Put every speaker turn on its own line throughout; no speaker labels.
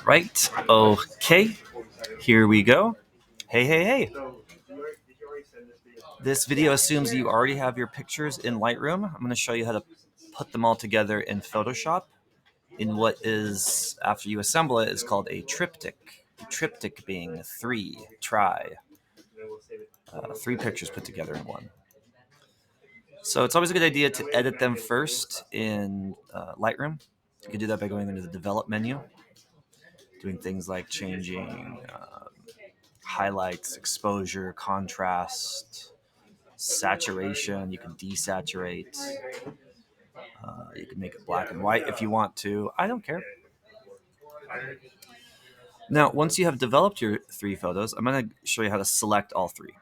Right. Okay. Here we go. Hey, hey, hey. This video assumes you already have your pictures in Lightroom. I'm going to show you how to put them all together in Photoshop in what is, after you assemble it, is called a triptych. A triptych being three pictures put together in one. So it's always a good idea to edit them first in Lightroom. You can do that by going into the Develop menu, doing things like changing highlights, exposure, contrast, saturation. You can desaturate. You can make it black and white if you want to. I don't care. Now, once you have developed your three photos, I'm going to show you how to select all three.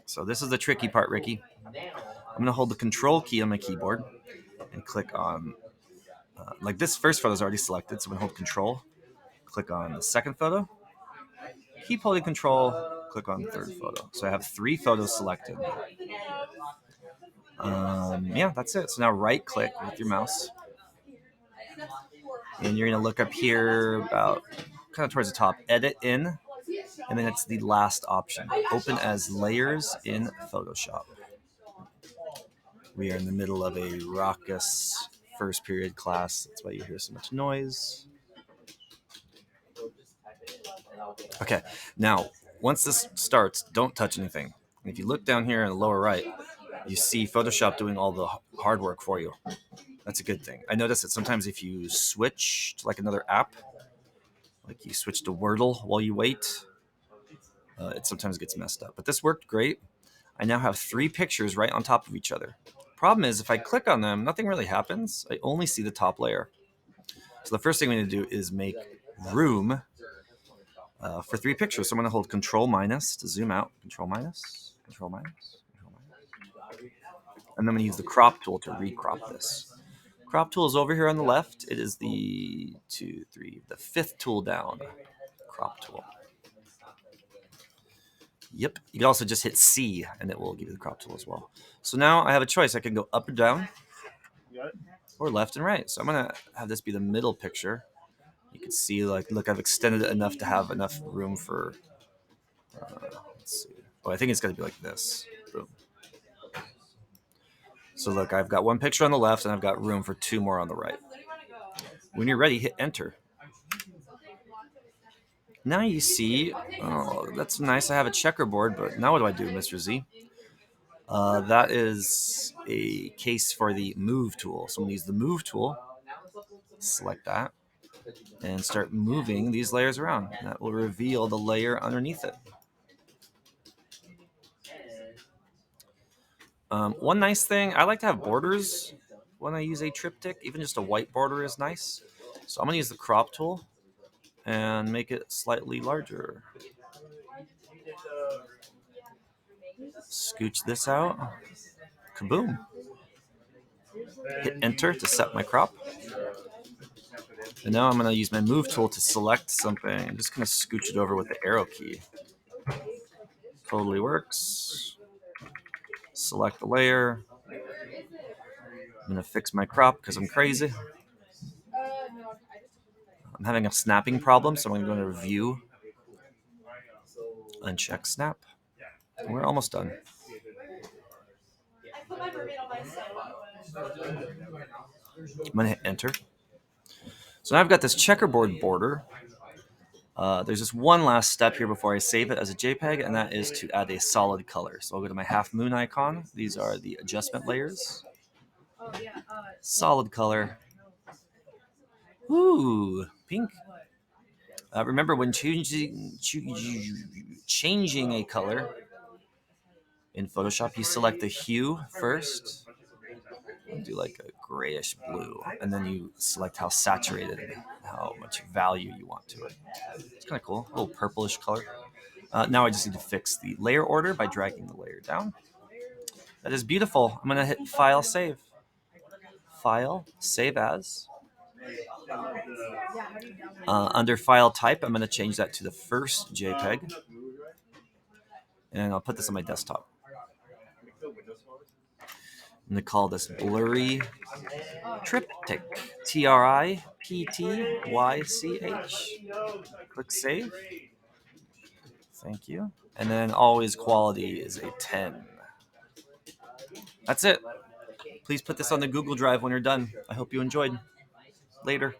So this is the tricky part, Ricky. I'm going to hold the Control key on my keyboard and click on, like this first photo is already selected, so I'm going to hold Control, click on the second photo, keep holding Control, click on the third photo. So I have three photos selected. Yeah, that's it. So now right click with your mouse, and you're going to look up here about kind of towards the top, Edit in, and then it's the last option, Open as Layers in Photoshop. We are in the middle of a raucous first period class. That's why you hear so much noise. Okay, now once this starts, don't touch anything. And if you look down here in the lower right, you see Photoshop doing all the hard work for you. That's a good thing. I notice that sometimes if you switch to like another app, like you switch to Wordle while you wait, it sometimes gets messed up. But this worked great. I now have three pictures right on top of each other. Problem is, if I click on them, nothing really happens. I only see the top layer. So the first thing we need to do is make room for three pictures. So I'm going to hold Control minus to zoom out. Control minus, Control minus, Control minus. And then I'm going to use the crop tool to recrop this. Crop tool is over here on the left. It is the fifth tool down. Crop tool. Yep. You can also just hit C and it will give you the crop tool as well. So now I have a choice. I can go up or down or left and right. So I'm going to have this be the middle picture. You can see, like, look, I've extended it enough to have enough room for, let's see. Oh, I think it's going to be like this. Boom. So look, I've got one picture on the left and I've got room for two more on the right. When you're ready, hit enter. Now you see, oh, that's nice. I have a checkerboard, but now what do I do, Mr. Z? That is a case for the move tool. So I'm going to use the move tool, select that, and start moving these layers around. That will reveal the layer underneath it. One nice thing, I like to have borders when I use a triptych. Even just a white border is nice. So I'm going to use the crop tool and make it slightly larger. Scooch this out. Kaboom. Hit enter to set my crop. And now I'm going to use my move tool to select something. I'm just going to scooch it over with the arrow key. Totally works. Select the layer. I'm going to fix my crop because I'm crazy. I'm having a snapping problem, so I'm going to go to View, uncheck Snap. We're almost done. I'm going to hit Enter. So now I've got this checkerboard border. There's just one last step here before I save it as a JPEG, and that is to add a solid color. So I'll go to my half moon icon. These are the adjustment layers. Solid color. Ooh, pink. Remember, when changing a color in Photoshop, you select the hue first. Do like a grayish blue, and then you select how saturated and how much value you want to it. It's kind of cool, a little purplish color. Now I just need to fix the layer order by dragging the layer down. That is beautiful. I'm gonna hit File, Save. File, Save As. Under File Type, I'm gonna change that to the first JPEG, and I'll put this on my desktop. I'm going to call this blurry Triptych. Triptych. Click save. Thank you. And then always quality is a 10. That's it. Please put this on the Google Drive when you're done. I hope you enjoyed. Later.